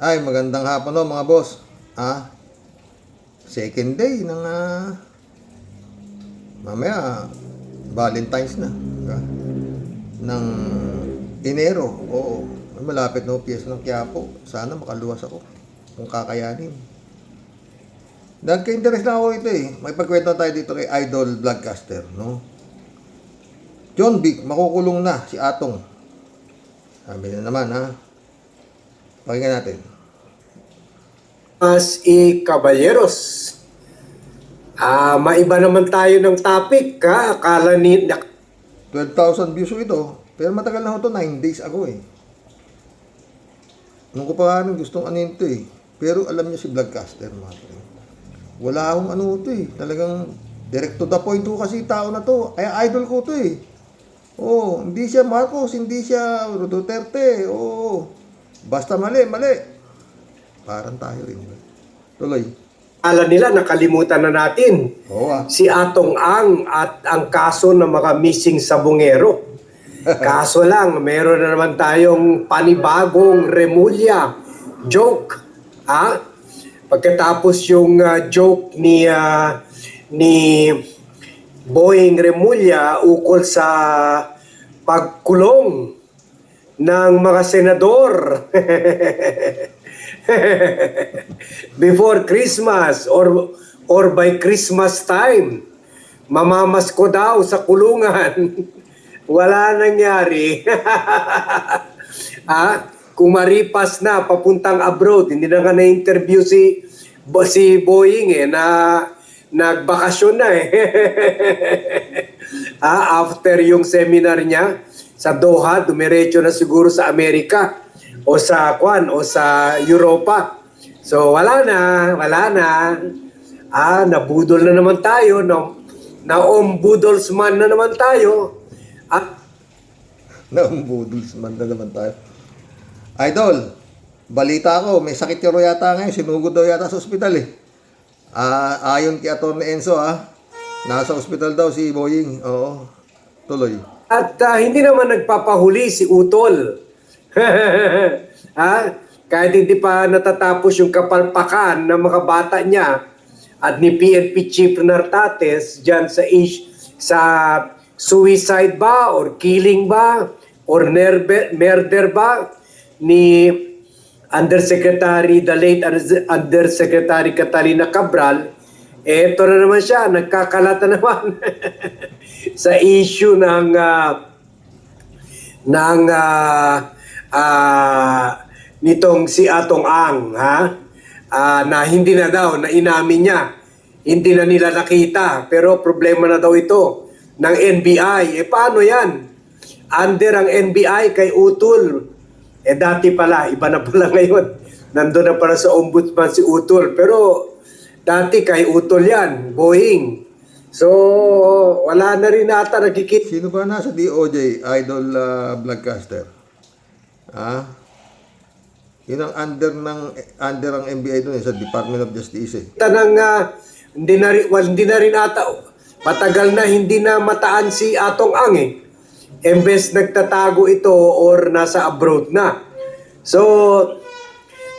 Ay, magandang hapon no mga boss. Second day ng mamaya Valentine's na. Ng Enero. Oo. Malapit na piyesa ng Quiapo. Sana makaluwas ako kung kakayanin. Nagka-interest na ako ito eh. May pagkwento tayo dito kay Idol Vlogcaster, no? John Vic, makukulong na si Atong. Sabi na naman ha. Pakinggan natin. Caballeros, maiba naman tayo ng topic, ha? Akala ni... 12,000 views ito. Pero matagal na ito, 9 days ago eh. Nung ko pa nga gustong anin ito eh. Pero alam niya si Vlogcaster, mga pre. Wala akong ano ito eh. Talagang direct to the point ko kasi tao na to. Ay, idol ko to eh. Oo, hindi siya Marcos, hindi siya Duterte. Oo, basta mali. Parang tayo rin. Tuloy. Akala nila nakalimutan na natin. Oo Si Atong Ang at ang kaso ng mga missing sabongero. Kaso lang, meron na naman tayong panibagong Remulla joke. Pagkatapos yung joke ni Boying Remulla ukol sa pagkulong ng mga senador before Christmas or by Christmas time. Mamamasko daw sa kulungan. Wala nangyari. Kumaripas na papuntang abroad. Hindi na nga na-interview si Boying na nagbakasyon na after yung seminar niya sa Doha, dumiretso na siguro sa Amerika o sa Europa. So wala na. Nabudol na naman tayo, na-ombudolsman na naman tayo. Na-ombudolsman na naman tayo. Idol, balita ko, may sakit yung yata ngayon, sinugod daw yata sa ospital eh. Ayon kay Atty. Enzo nasa ospital daw si Boying. Oo, tuloy. At hindi naman nagpapahuli si Utol. Kahit hindi pa natatapos yung kapalpakan ng mga bata niya at ni PNP Chief Nartates dyan sa suicide ba or killing ba or murder ba ni the late Undersecretary Catalina Cabral. Eto na naman siya, nagkakalata naman sa issue nitong si Atong Ang, na hindi na daw, na inamin niya, hindi na nila nakita, pero problema na daw ito ng NBI. Paano yan? Under ang NBI kay Utol. Dati pala, iba na pala ngayon. Nandun na pala sa ombudsman si Utol. Pero dati kay Utol yan, Boying. So, wala na rin ata nakikita. Sino ba nasa DOJ, Idol Vlogcaster? Yun ang under ang NBI doon sa Department of Justice eh. Hindi na rin ata, matagal na hindi na mataan si Atong Ang eh. Embes nagtatago ito or nasa abroad na. So,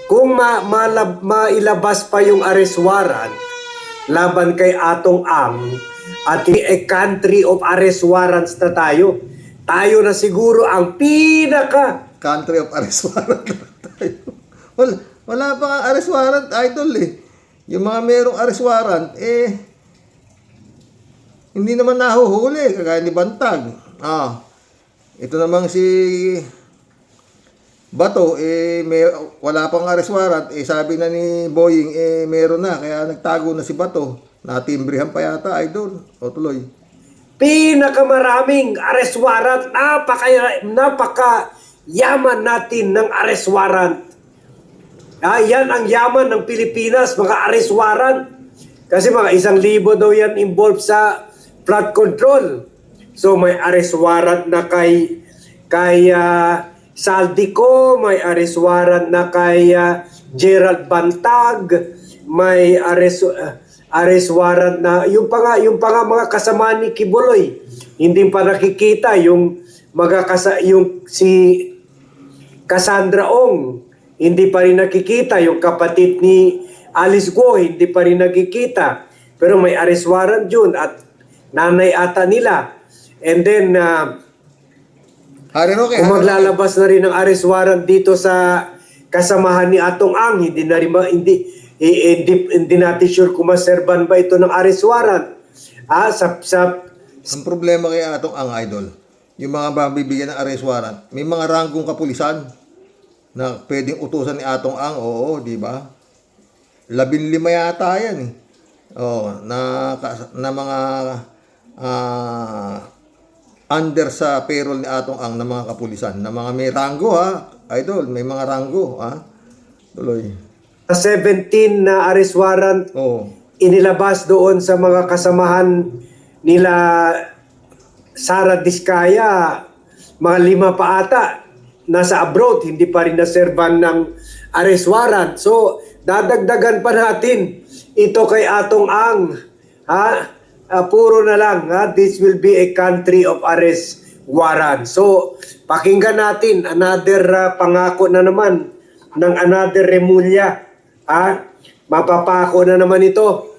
kung mailabas pa yung arrest warrant laban kay Atong Ang at a country of arrest warrants na tayo na siguro ang country of arrest warrant tayo. Wala pa nga arrest warrant, Idol eh. Yung mga merong arrest warrant, hindi naman nahuhuli, kagaya ni Bantag. Ito namang si Bato, wala pang arrest warrant, sabi na ni Boying, meron na, kaya nagtago na si Bato. Natimbrihan pa yata, Idol. O tuloy. Pinakamaraming arrest warrant, napaka yaman natin ng arrest warrant. Yan ang yaman ng Pilipinas, mga arrest warrant. Kasi mga 1,000 daw yan involved sa flood control. So may arrest warrant na kay Saldico, may arrest warrant na kay Gerald Bantag, may arrest warrant na yung pa nga mga kasama ni Kibuloy. Hindi pa nakikita yung si Cassandra Ong. hindi pa rin nakikita. Yung kapatid ni Alice Guo, hindi pa rin nakikita. Pero may arrest warrant yun at nanay ata nila. And then, Harry Roque, kung maglalabas na rin ng arrest warrant dito sa kasamahan ni Atong Ang, hindi na rin hindi natin sure kung maserban ba ito ng arrest warrant. ang problema kay Atong Ang, idol, yung mga mabibigyan ng arrest warrant, may mga ranggong kapulisan na pwedeng utusan ni Atong Ang, oo, di ba? 15 yata yan eh. Oo, na mga under sa payroll ni Atong Ang na mga kapulisan, na mga may ranggo ha, idol, may mga ranggo ha. Tuloy. 17 na arrest warrant Oo. inilabas doon sa mga kasamahan nila Sara Diskaya, mga 5 pa ata nasa abroad, hindi pa rin naserban ng arrest warrant. So, dadagdagan pa natin ito kay Atong Ang. Puro na lang, this will be a country of arrest warrant. So, pakinggan natin another pangako na naman ng another Remulla. Mapapako na naman ito.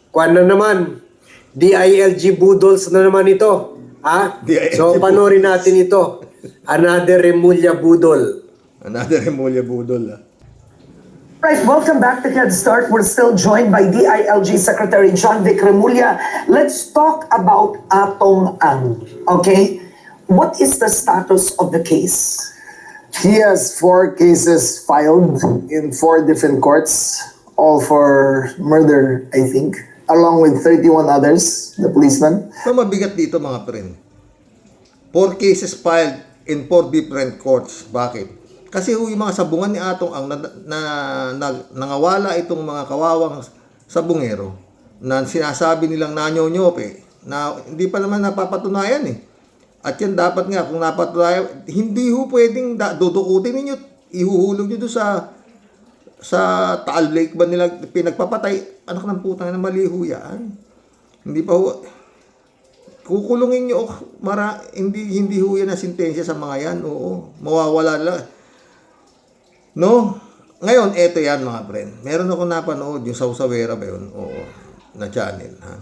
Kuwan na naman. DILG Budols na naman ito. DILG So, panorin natin ito. Another Remulla Budol. Another Remulla Budol ha. Right, welcome back to Head Start. We're still joined by DILG Secretary John Vic Remulla. Let's talk about Atong Ang. Okay, what is the status of the case? He has 4 cases filed in 4 different courts, all for murder, I think, along with 31 others, the policeman. So mabigat dito mga friend. 4 cases filed in 4 different courts. Bakit? Kasi yung mga sabungan ni Atong Ang nangawala itong mga kawawang sabungero na sinasabi nilang nanyonyope na hindi pa naman napapatunayan eh. At yan dapat nga kung napatunayan, hindi ho pwedeng dudukutin ninyo, ihuhulog nyo doon sa Taal Lake ba nila pinagpapatay. Anak ng putang na mali ho yan. Hindi pa ho, kukulungin nyo, hindi ho yan na sentensya sa mga yan. Oo, mawawala lang. No? Ngayon, eto yan mga friend. Meron ako napanood, yung Sausawera ba yun? Oo, na channel. Ha?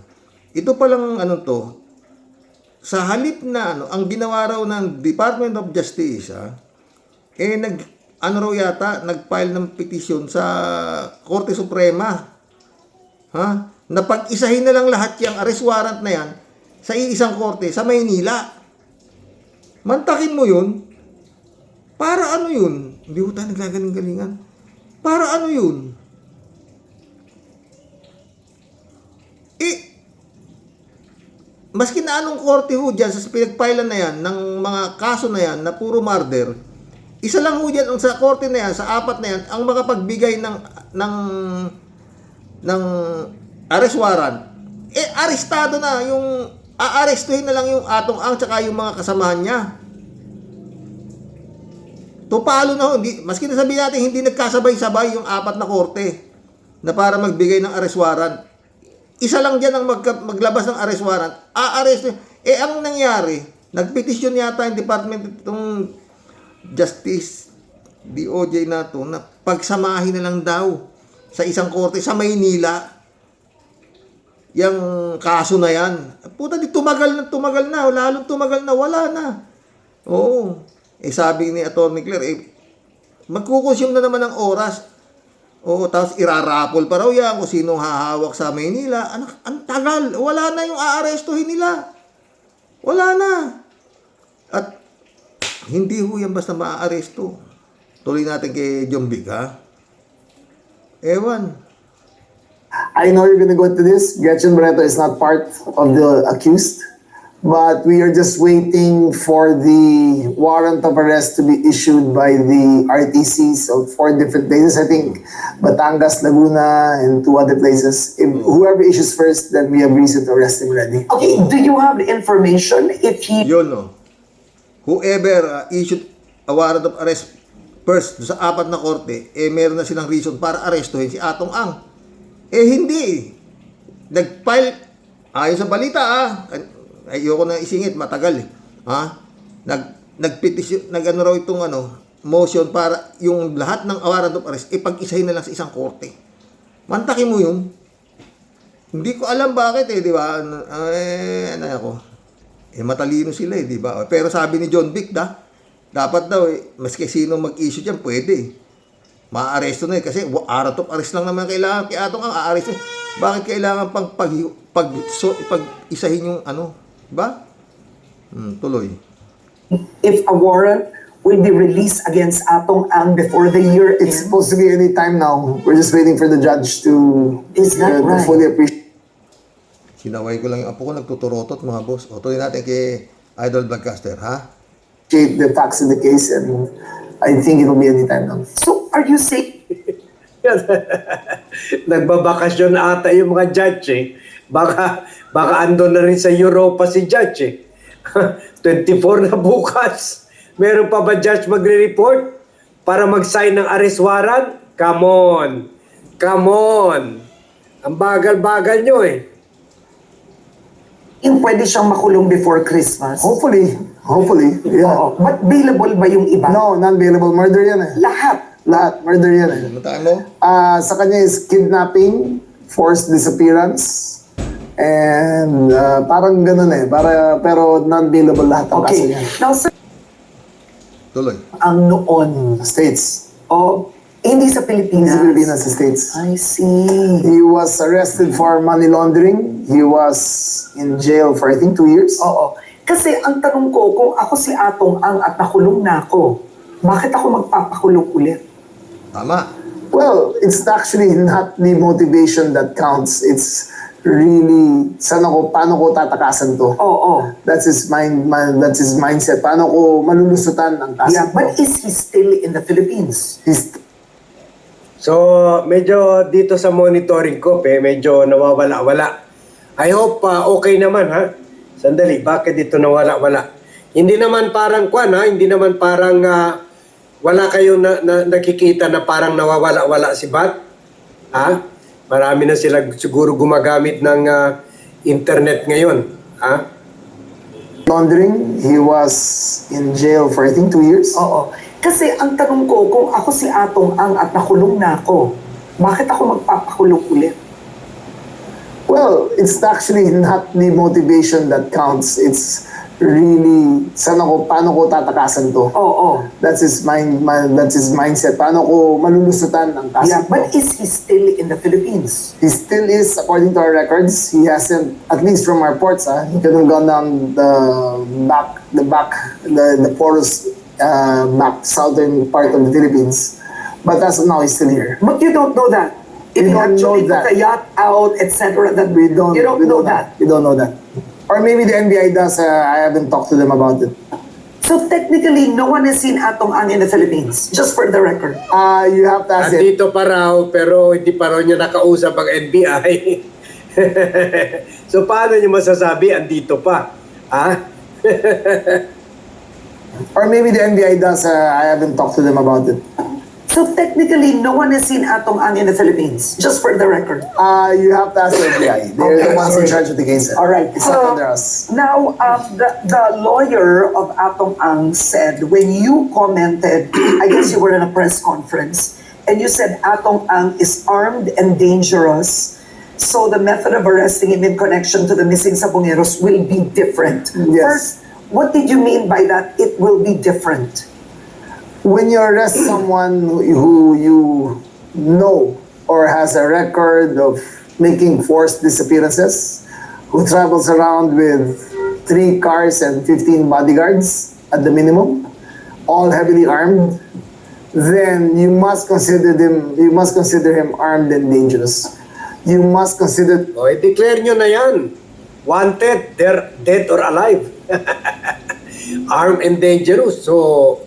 Ito palang sa halip na ang ginawa raw ng Department of Justice, nag-file ng petisyon sa Korte Suprema. Na pag-isahin na lang lahat yung arrest warrant na yan sa iisang korte sa Maynila. Mantakin mo yun. Para ano yun? Hindi ko tayo naglagaling-galingan. Para ano yun? Maski na anong korte ho dyan sa pinagpailan na yan, ng mga kaso na yan, na puro murder, isa lang ho dyan, sa korte na yan, sa 4 na yan, ang makapagbigay ng arrest warrant, arestado na, yung aarestuhin na lang yung Atong Ang tsaka yung mga kasamahan niya. Tupalo na ho, maski na sabihin natin hindi nagkasabay-sabay yung 4 na korte na para magbigay ng arrest warrant. Isa lang dyan ang maglabas ng arrest warrant. Aaresto. Ang nangyari, nagpetisyon yata yung Department itong Justice, DOJ na to, na pagsamahin na lang daw sa isang korte sa Maynila yung kaso na yan. Puta, tumagal na, lalong tumagal na, wala na. Oo. Sabi ni Atty. Claire, magkukonsume na naman ng oras. Oo, tapos irarapol pa raw yan kung sinong hahawak sa Maynila. Ang tagal. Wala na yung aarestuhin nila. Wala na. At hindi ho yan basta maaaresto. Tuloy natin kay John Vic, ha? Ewan. I know you're gonna go into this. Gretchen Barreto is not part of the accused, but we are just waiting for the warrant of arrest to be issued by the RTCs of 4 different places. I think Batangas, Laguna, and 2 other places. If whoever issues first, then we have reason to arrest him already. Okay, do you have information if he... Yun, no? Whoever issued a warrant of arrest first sa 4 na korte, meron na silang reason para arestuhin si Atong Ang. Hindi. Nag-file, ayon sa balita, ayoko na isingit, matagal eh. Nag-petition, raw itong motion para yung lahat ng warrant of arrest ipag-isahin na lang sa isang korte. Mantakin mo yun. Hindi ko alam bakit di ba? Ano ako? Matalino sila di ba? Pero sabi ni John Vic dapat daw maski sino mag-issue diyan pwede. Maaresto na kasi warrant of arrest lang naman kailangan kaya atong ang aaresto. Bakit kailangan pang pag-isahin yung di ba? Tuloy. If a warrant will be released against Atong Ang before the year It's ends? supposed to be any time now. We're just waiting for the judge to, Is that to right? fully appreciate Sinaway ko lang yung apo ko nagtuturotot mga boss. O tuloy natin kay Idol Vlogcaster, ha? the facts of the case, and I think it'll be any time now. So are you saying Nagbabakasyon ata yung mga judge eh. Baka ando na rin sa Europa si judge eh. 24 na bukas. Meron pa ba judge magre-report para mag-sign ng arrest warrant? Come on. Come on. Ang bagal-bagal nyo eh. pwede siyang makulong before Christmas? Hopefully, yeah. Oo. But bailable ba yung iba? No, non-bailable. Murder yan eh. Lahat. Lahat, murder yan eh. Mataan mo? Sa kanya is kidnapping, forced disappearance, and parang ganun eh. Pero non-bailable lahat ang kaso Okay. niya. Now, sir, Tuloy. ang noon, States. hindi sa Pilipinas. Sa Pilipinas, sa States. I see. He was arrested for money laundering. He was in jail for I think 2 years. Oo. Kasi ang tanong ko, kung ako si Atong Ang at nakulong na ako, bakit ako magpapakulong ulit? Tama. Well, it's actually not the motivation that counts. It's really paano ko tatakasan to. Oo. That's his that's his mindset. Paano ko malulusutan ang kaso Yeah, but ko. is he still in the Philippines? He's So, medyo dito sa monitoring ko, medyo nawawala-wala. I hope okay naman, ha? Sandali, bakit dito nawala-wala? Hindi naman parang hindi naman parang wala kayong nakikita na parang nawawala-wala si Bat. Ha? Marami na sila siguro gumagamit ng internet ngayon. Ha? laundering. He was in jail for I think 2 years. Oo. Kasi ang tanong ko, kung ako si Atong Ang at nakulong na ako, bakit ako magpapakulong ulit? Well, it's actually not the motivation that counts. It's really paano ko tatakasan to. Oo. That's his that's his mindset. Paano ko malulusutan ang kaso Yeah, ko. but is he still in the Philippines? He still is, according to our records. He hasn't, at least from our reports, he couldn't gone down the porous back southern part of the Philippines. But as of now, he's still here. But you don't know that. If We he don't actually know took that. a yacht out, etc., that We don't. you don't we know that. We don't know that. Or maybe the NBI does. I haven't talked to them about it. So technically, no one has seen Atong Ang in the Philippines, just for the record. You have to ask it. Andito pa raw, pero hindi pa raw niya nakausap ang NBI. So, paano niyo masasabi, andito pa? Ha? Or maybe the NBI does. I haven't talked to them about it. So technically, no one has seen Atong Ang in the Philippines, just for the record. You have to ask the FBI. They're the ones in charge of the case. All right. It's not under us. Now, the lawyer of Atong Ang said, when you commented, I guess you were in a press conference, and you said Atong Ang is armed and dangerous, so the method of arresting him in connection to the missing Sabongeros will be different. Yes. First, what did you mean by that? It will be different. When you arrest someone who you know or has a record of making forced disappearances, who travels around with 3 cars and 15 bodyguards at the minimum, all heavily armed, then you must consider him armed and dangerous. You must consider O, i-declare nyo na yan. Wanted, they're dead or alive. Armed and dangerous. So,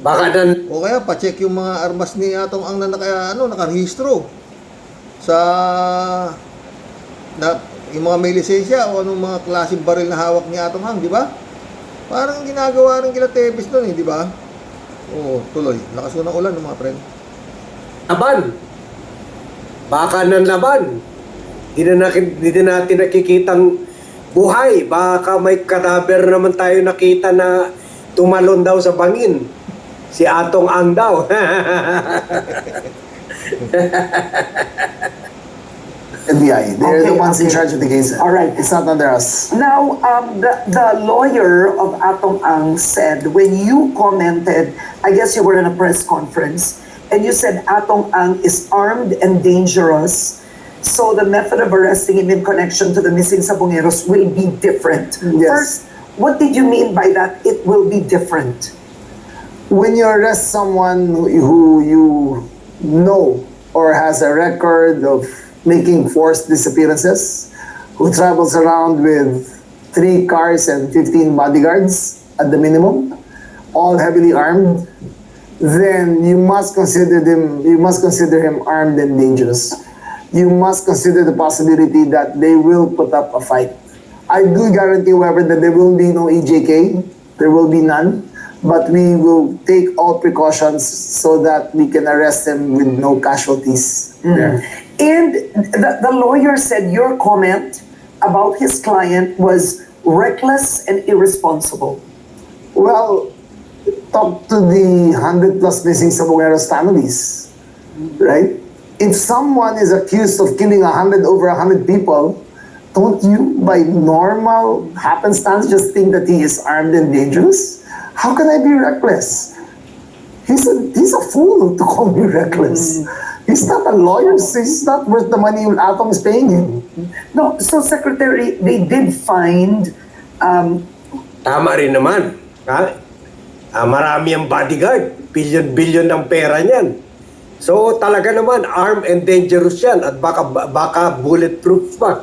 baka O kaya pa-check yung mga armas ni Atong Ang na nakarehistro sa yung mga may lisensya o anong mga klaseng baril na hawak ni Atong Ang, di ba? Parang ginagawa rin kila Tevez doon di ba? Oo, tuloy. Lakas ko ng ulan ng mga friend. laban. Baka ng laban. Hindi na natin nakikitang buhay. Baka may kadaver naman tayo nakita na tumalon daw sa bangin. Si Atong Ang daw. NBI. They're the Okay, ones in okay. charge of the case. All right. It's not under us. Now, the lawyer of Atong Ang said, when you commented, I guess you were in a press conference, and you said Atong Ang is armed and dangerous, so the method of arresting him in connection to the missing Sabongeros will be different. Yes. First, what did you mean by that? It will be different. When you arrest someone who you know or has a record of making forced disappearances, who travels around with 3 cars and 15 bodyguards at the minimum, all heavily armed, then you must consider him armed and dangerous. You must consider the possibility that they will put up a fight. I do guarantee, however, that there will be no EJK. There will be none. But we will take all precautions so that we can arrest them with no casualties there. And the lawyer said your comment about his client was reckless and irresponsible. Well, talk to the 100 plus missing Sabueros families, right? If someone is accused of killing over 100 people, don't you, by normal happenstance, just think that he is armed and dangerous? How can I be reckless? He's a fool to call me reckless. He's not a lawyer, so he's not worth the money Atom is paying him. No, so Secretary, they did find Tama rin naman. Ha? Marami ang bodyguard. Billion-billion ang pera niyan. So talaga naman, armed and dangerous yan. At baka bulletproof pa.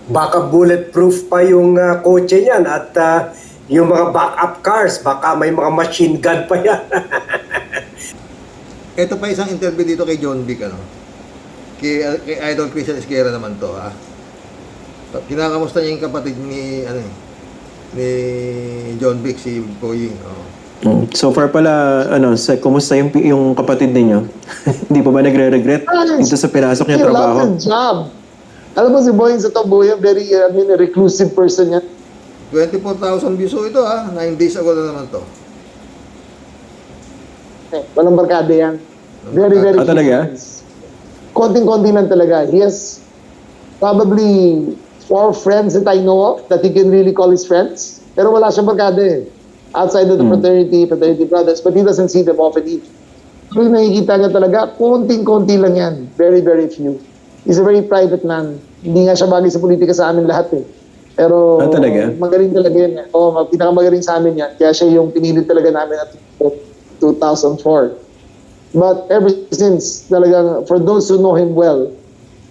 Baka bulletproof pa yung kotse niyan. At yung mga backup cars, baka may mga machine gun pa yan. Ito pa isang interview dito kay John Vic, ano? Kay Idol Christian Esquera naman to, ha? Kinakamusta niya yung kapatid ni, ni John Vic, si Boying, oh. So far pala, kumusta yung kapatid ninyo? Hindi pa ba nagre-regret dito sa pinasok niya trabaho? He loves his job. Alam mo si Boying sa Tobuya, very, a reclusive person yan. 24,000 views ito, ha? 9 days ago na naman to. Walang barkada yan. Very, very talaga? Konting-konti lang talaga. He has probably 4 friends that I know of that he can really call his friends. Pero wala siyang barkada eh. Outside of the fraternity brothers, but he doesn't see them often either. So yung nakikita niya talaga, konting-konti lang yan. Very, very few. He's a very private man. Hindi nga siya bagay sa politika sa amin lahat eh. Pero talaga? magaling talaga yan. Pinakamagaling sa amin yan. Kaya siya yung pinili talaga namin at 2004. But ever since, talagang, for those who know him well,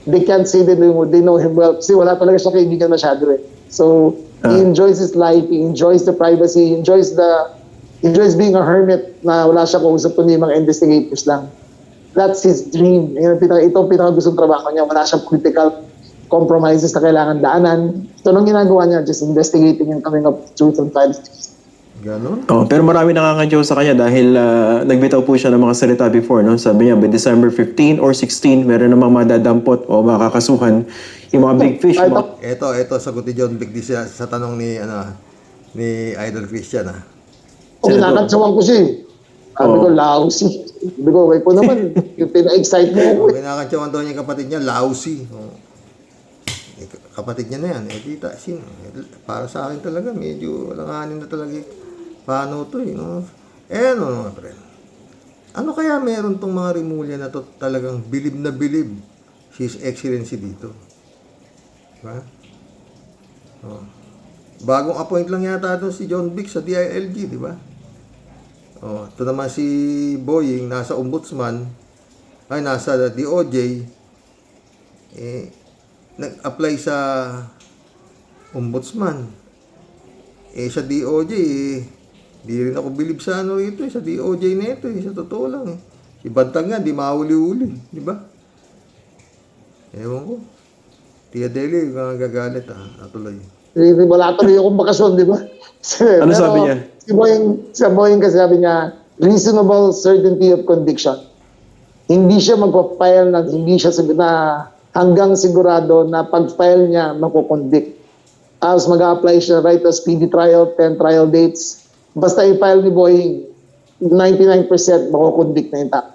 they can't say that they know him well kasi wala talaga siya kaibigan masyado eh. So, he enjoys his life, he enjoys the privacy, he enjoys being a hermit na wala siya kausap kundi mga investigators lang. That's his dream. Itong pinakagustong trabaho niya. Wala siyang political compromises na kailangan daanan. Ito lang ginagawa niya, just investigating and coming up with truth and finality. Ganon? Pero marami nakakadyaw sa kanya dahil nagbitaw po siya ng mga salita before, no? Sabi niya, by December 15 or 16, meron namang madadampot o makakasuhan yung mga big fish. Ito, sagot ni John Vic sa tanong ni, ni Idol Christian, ha? Kinakatsawan ko siya. Sabi ko, lousy. Sabi ko, wait po naman, yung pina-excite mo ako. Kinakantsawan daw niya yung kapatid niya, lousy. Oh. Kapatid niya na yan. Kita, para sa akin talaga, medyo langanin na talaga. Paano to, no? Mga friend. Ano kaya meron tong mga Rimulya na to talagang bilib na bilib His Excellency dito? Diba? Oh. Bagong appoint lang yata doon si John Vic sa DILG, di ba? Oh, ito naman si Boying, nasa ombudsman, nasa DOJ, nag-apply sa ombudsman. Sa DOJ, di rin ako bilib sa rito, sa DOJ na ito, sa totoo lang. Si Bantang nga, di mahuli-huli, di ba? Ewan ko. Tia Deli, gagalit, natuloy. Wala tuloy akong bakasyon, di ba? Ano sabi niya? Si Boying kasi sabi niya, reasonable certainty of conviction. Hindi siya magpa-file hindi siya hanggang sigurado na pag-file niya, makukonvict. Tapos mag-a-apply siya right to speedy trial, 10 trial dates. Basta i-file ni Boying, 99% makukonvict na yung tao.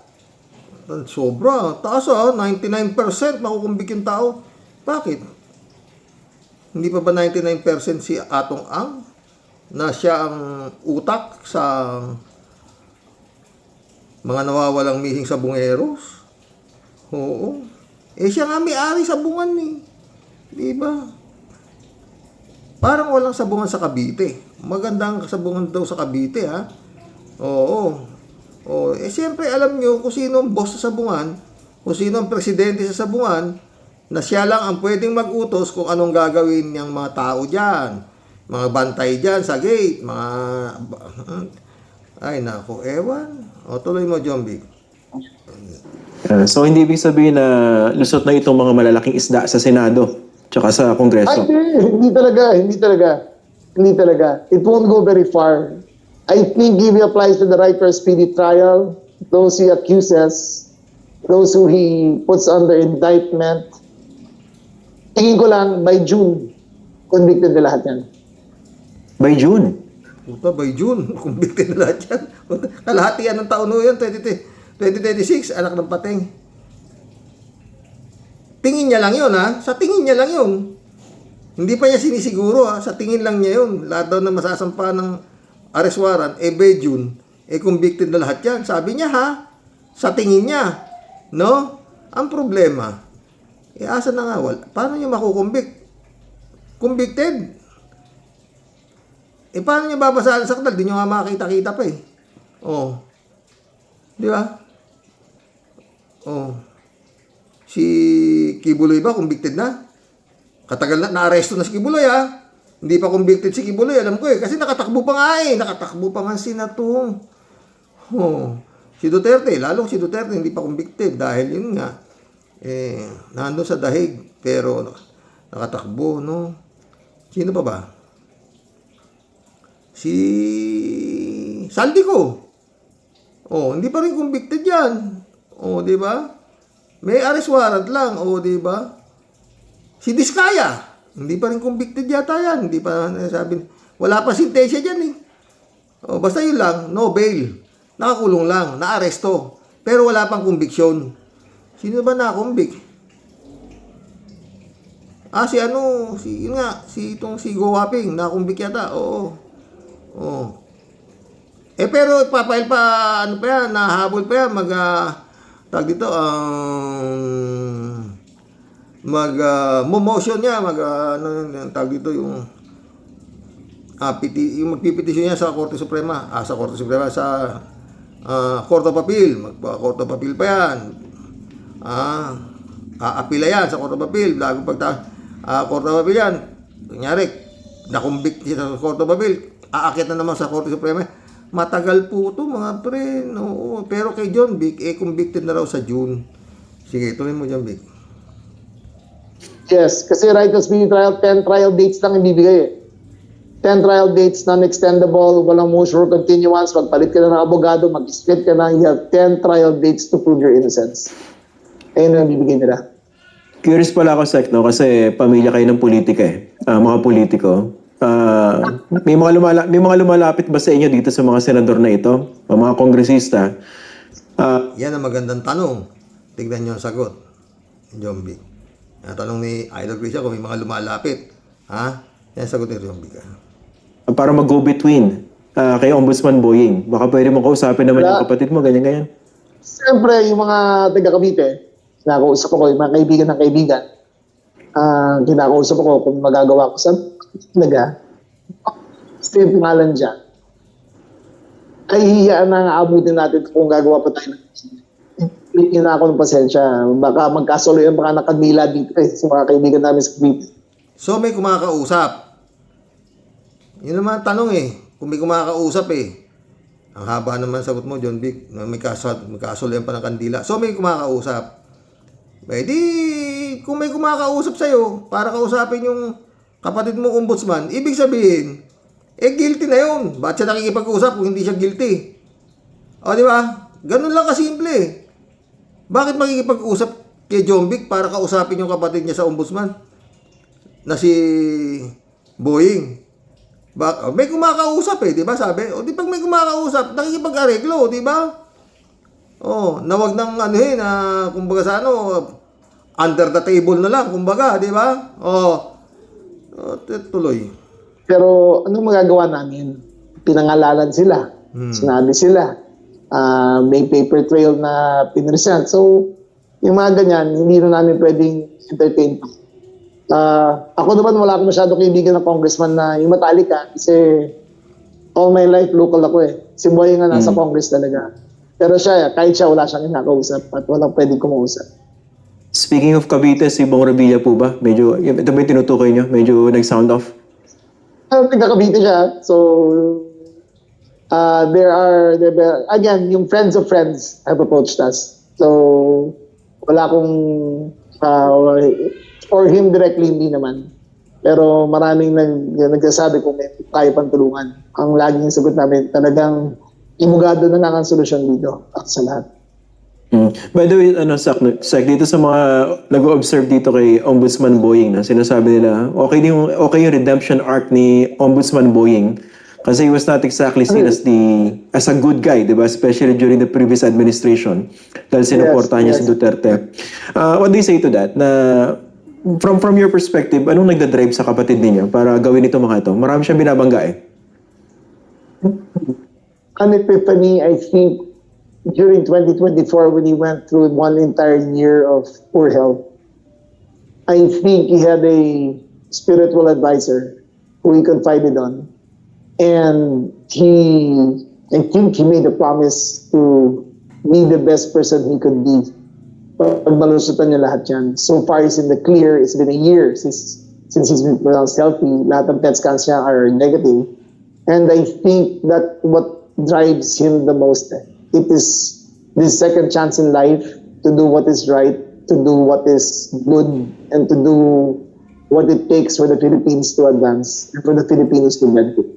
Sobra. Taas 99% makukumbik yung tao. Bakit? Hindi pa ba 99% si Atong Ang na siya ang utak sa mga nawawalang missing sa bungeros? Oo. Siya nga may-ari sa bungan eh. Di ba? Parang walang sabungan sa Cavite. Magandang sabungan daw sa Cavite, ha? Oo. Siyempre, alam nyo kung sino ang boss sa sabungan, kung sino ang presidente sa sabungan, na siya lang ang pwedeng mag-utos kung anong gagawin niyang mga tao dyan. Mga bantay dyan sa gate, mga... Ay, nako, ewan. Tuloy mo, Jombi. So hindi ibig sabihin na lusot na itong mga malalaking isda sa Senado tsaka sa Ay, Kongreso. hindi talaga. It won't go very far. I think if he applies to the right for a speedy trial, those he accuses, those who he puts under indictment, tingin ko lang by June, convicted na lahat yan. By June. Puta, by June, convicted na lahat yan. Kalahatian ng taon yan, 2026, anak ng pateng. Tingin niya lang yun, ha? Sa tingin niya lang yun. Hindi pa niya sinisiguro, ha? Sa tingin lang niya yun. Lahat daw na masasampa ng arrest warrant, by June, convicted na lahat yan. Sabi niya, ha? Sa tingin niya. No? Ang problema, asa na nga, paano niya makukonvict? Convicted? Paano niya babasahan sa kanal? Di niyo nga makita-kita pa eh. Di ba? Si Kibuloy ba, convicted na? Katagal na, na-arresto na si Kibuloy, ha? Hindi pa convicted si Kibuloy, alam ko eh. Kasi nakatakbo pa nga eh. Nakatakbo pa nga si Natong. Si Duterte, lalong si Duterte, hindi pa convicted. Dahil yun nga, nandun sa dahig. Pero nakatakbo, no? Sino pa ba? Si Saldico. Hindi pa rin convicted yan. Di ba? May arrest warrant lang, di ba? Si Diskaya, hindi pa rin convicted yata yan. Hindi pa nasabi. Wala pa sintensya dyan eh. Basta yun lang, no bail. Nakakulong lang, naaresto. Pero wala pang conviction. Sino ba na-convict? Si Go Waping, na-convict yata. Pero papail pa, nahabol pa yan, motion niya, yung magpipetisyon niya sa Korte Suprema, sa Court of Appeal, Court of Appeal pa yan. Aapila yan sa Court of Appeal, Court of Appeal yan, kunyari, na-convict siya sa Court of Appeal, aakit na naman sa Korte Suprema. Matagal po ito mga pre. No. Pero kay John Vic, convicted na raw sa June. Sige, tuloy mo John Vic. Yes, kasi right of speedy trial, 10 trial dates lang ibibigay eh. 10 trial dates, non-extendable, walang motion for continuance, magpalit ka na ng abogado, mag-split ka na, you have 10 trial dates to prove your innocence. Ayun ang bibigay nila. Curious pala ako, Sek, no? Kasi pamilya kayo ng politika eh. Mga politiko. May mga lumalapit ba sa inyo dito sa mga senador na ito? O mga kongresista? Yan ang magandang tanong. Tignan niyo ang sagot. John Vic. Tanong ni Idol Grisha kung may mga lumalapit. Ha? Yan ang sagot ni John Vic. Para mag-go-between kay Ombudsman Boying. Baka pwede mong kausapin naman yung kapatid mo, ganyan-ganyan. Siyempre, yung mga taga-Cavite, kinakausap ko, yung mga kaibigan ng kaibigan, kinakausap ko kung magagawa ko sa state pangalan dyan. Ay, hiyaan na nga abutin natin kung gagawa pa tayo ng hindi na ako ng pasensya. Baka magkasolo yung mga nakadmila dito sa mga kaibigan namin sa Cavite. So may kumakausap. Yun naman ang tanong eh. Kung may kumakausap eh. Ang haba naman sagot mo, John Vic. May kasolo yan pa ng kandila. So may kumakausap. Di, kung may kumakausap sa'yo, para kausapin yung kapatid mo ombudsman, ibig sabihin, guilty na yun. Ba't siya nakikipag-usap kung hindi siya guilty? Di ba? Ganun lang kasimple. Bakit makikipag-usap kay John Vic para kausapin yung kapatid niya sa ombudsman? Na si Boying. May kumakausap eh, di ba? Sabi, o di pag may kumakausap, nakikipag-areglo, di ba? Oh, na wag nang kumbaga sa under the table na lang, kumbaga, di ba? Tuloy. Pero anong magagawa namin? Pinangalanan sila. Sinabi sila. May paper trail na pinresent. So, yung mga ganyan, hindi na namin pwedeng entertain pa. Ako naman, wala akong masyado kaibigan ng congressman na yung Metallica kasi all my life local ako eh. Si Boy nga nasa Congress talaga. Pero siya, kahit siya, wala siyang kinakausap at walang pwedeng kumausap. Speaking of Cavite, si Bong Revilla po ba? Medyo, ito ba yung tinutukoy nyo? Medyo nag-sound off? Nagkakabite siya. So, again, yung friends of friends have approached us. So, wala akong, for him directly, hindi naman. Pero maraming nagsasabi kung may kaya pang tulungan. Ang laging sagot namin, talagang imugado na lang ang solusyon dito sa lahat. By the way, Sek, dito sa mga nag-observe dito kay Ombudsman Boying, na sinasabi nila, okay yung redemption arc ni Ombudsman Boying kasi he was not exactly seen as a good guy, di ba? Especially during the previous administration dahil sinuportahan niya si Duterte. What do you say to that? Na from your perspective, anong nagdadrive sa kapatid ninyo para gawin ito mga ito? Marami siyang binabangga eh. An epiphany, I think, during 2024 when he went through one entire year of poor health. I think he had a spiritual advisor who he confided on. And I think he made a promise to be the best person he could be. Pag malusutan niya lahat yan. So far, he's in the clear. It's been a year since he's been pronounced healthy. Lahat ng PET scans niya are negative. And I think that what drives him the most, it is this second chance in life to do what is right, to do what is good, and to do what it takes for the Philippines to advance and for the Filipinos to benefit.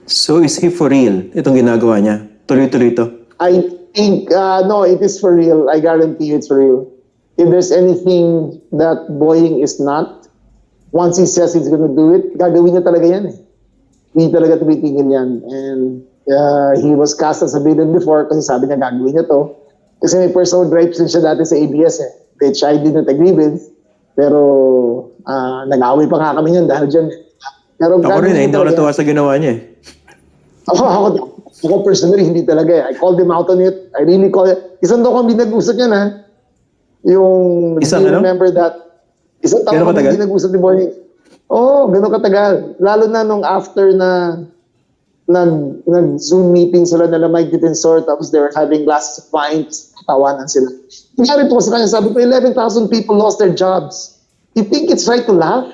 So is he for real? Itong ginagawa niya? Tuloy-tuloy ito? I think, no, it is for real. I guarantee you it's for real. If there's anything that Boying is not, once he says he's gonna do it, gagawin niya talaga yan eh. Hindi talaga tumitigil yan. And he was cast as a villain before kasi sabi niya gagawin niya to. Kasi may personal gripes din siya dati sa ABS eh, which I didn't agree with. Pero nag-away pa nga kami yun dahil dyan. Pero Ako rin eh, hindi ako natuwa sa ginawa niya eh. Ako personally, hindi talaga eh. I called him out on it. I really called it. Isang daw kami nag-usap niya na. Yung, Isang do you ano? remember that? Isang taon kami hindi nag-usap ni Boy. Oo, gano'n katagal. Lalo na nung after na nag-Zoom meeting sila na Mike Defensor, tapos they were having glasses of wine, tawanan sila. Nangyari po sa kanya, sabi ko, 11,000 people lost their jobs. You think it's right to laugh?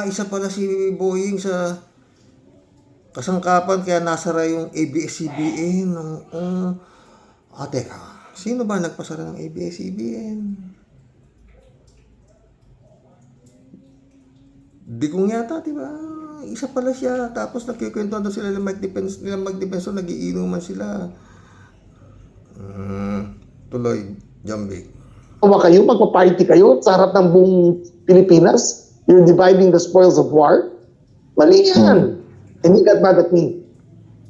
Isa pala si Boying sa kasangkapan kaya nasara yung ABS-CBN. Teka, sino ba nagpasara ng ABS-CBN? Digong yata, di ba? Isa pala siya. Tapos nagkikwentuhan daw sila ng mag-defense, nagiinuman sila. Tuloy, Jambik. Kawa kayo, magpa-party kayo sa harap ng buong Pilipinas? You're dividing the spoils of war? Mali yan. And he got mad at me.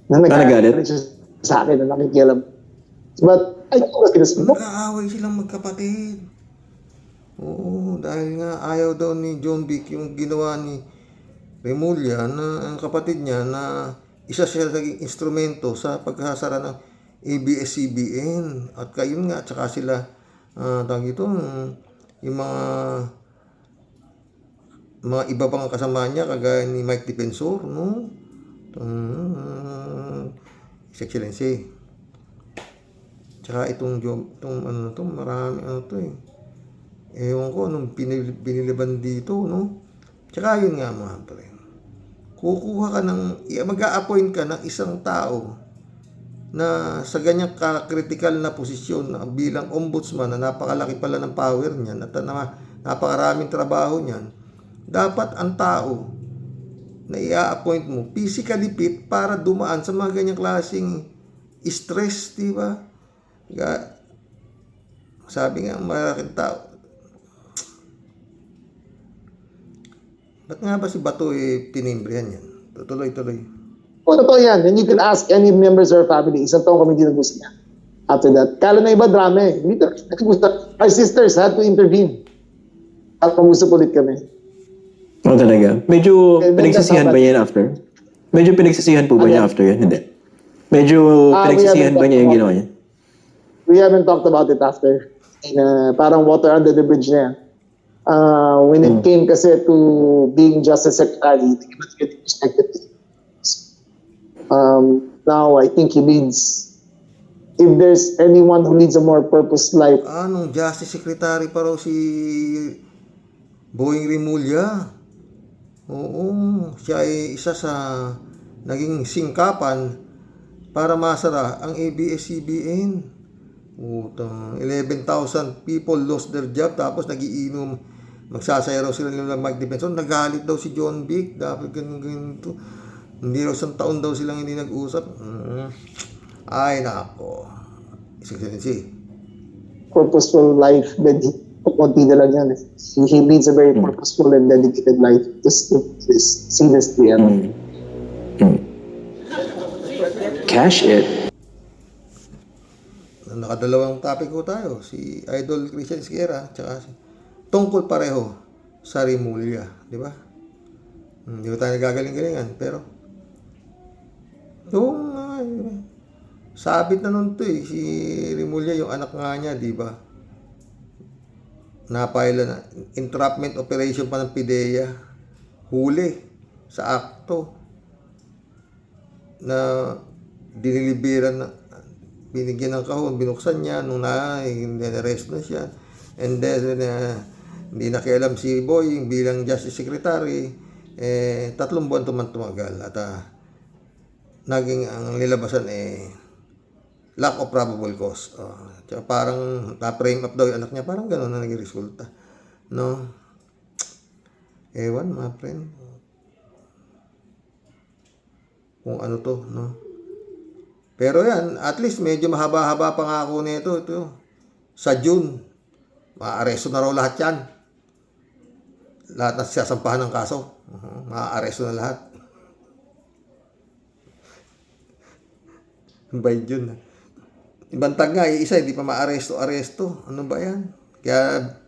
Nagalit? Siya sa akin na nakikialam. But I told us, Nag-aaway silang magkapatid. Oo, dahil nga ayaw daw ni John Vic yung ginawa ni Remulla na ang kapatid niya na isa siya naging instrumento sa paghasara ng ABS-CBN. At kayon nga, tsaka sila, tawag ito, yung mga iba pang kasama niya, kagaya ni Mike Defensor, no? His Excellency. Tsaka marami ewan ko anong biniliban dito, no? Tsaka yun nga mga pre. Kukuha ka mag-a-appoint ka ng isang tao na sa ganyang critical na posisyon na bilang ombudsman na napakalaki pala ng power niyan at napakaraming trabaho niyan. Dapat ang tao na i-appoint mo physically fit para dumaan sa mga ganyang klaseng stress, di ba? Sabi nga, malaking tao. Ba't nga ba si Bato tinimbrihan yan? Tuloy-tuloy. O, totoo yan. And you can ask any members of our family. Isang taong kami hindi nag-usap niya. After that. Kala na iba drama eh. Hindi nag-usap. Our sisters had to intervene. At pag-usap ulit kami. Oo talaga. Medyo Okay, then pinagsisihan ba that's niya after? Medyo pinagsisihan po ba niya after yan? Hindi. Medyo pinagsisihan we ba haven't niya yung talked ginawa niya? We haven't talked about it after. Parang water under the bridge na yan. When it came kasi to being Justice Secretary, hindi naman siya perspective. Now, I think he needs, if there's anyone who leads a more purposed life, Anong Justice Secretary pa raw si Boying Rimulya? Oo, siya ay isa sa naging singkapan para masara ang ABS-CBN. Utang, 11,000 people lost their job tapos nagiinom. Magsasayaw sila nila Mike Defenson. Nagalit daw si John Vic. Dapat ganito. Hindi raw isang taon daw silang hindi nag-usap. Ay, nako. Excellency. purposeful life, then konti na lang yan. He leads a very purposeful and dedicated life. Just to see this to end. Cash it. Nakadalawang topic ko tayo. Si Idol Christian Esquera tsaka tungkol pareho sa Rimulya. Di ba? Hindi ko tayo nagagaling-galingan. Pero yung sabit na nun to si Rimulya, yung anak nga niya, di ba? Napaila na. Entrapment operation pa ng PIDEA. Huli sa akto na diniliberan na binigyan ng kahon, binuksan niya nung na-arrest na siya. And then, hindi nakialam si Boying bilang Justice Secretary, 3 buwan tumagal. At naging ang nilabasan lack of probable cause. Tsaka parang na-frame up daw yung anak niya. Parang gano'n na naging resulta. No? Ewan, mga friend. Kung ano to, no? Pero yan, at least medyo mahaba-haba pa nga ako nito. Ito. Sa June, maaresto na raw lahat yan. Lahat na sasampahan ng kaso. Maaresto na lahat. By June. Ibang tag nga, isa, hindi pa maaresto. Ano ba yan? Kaya,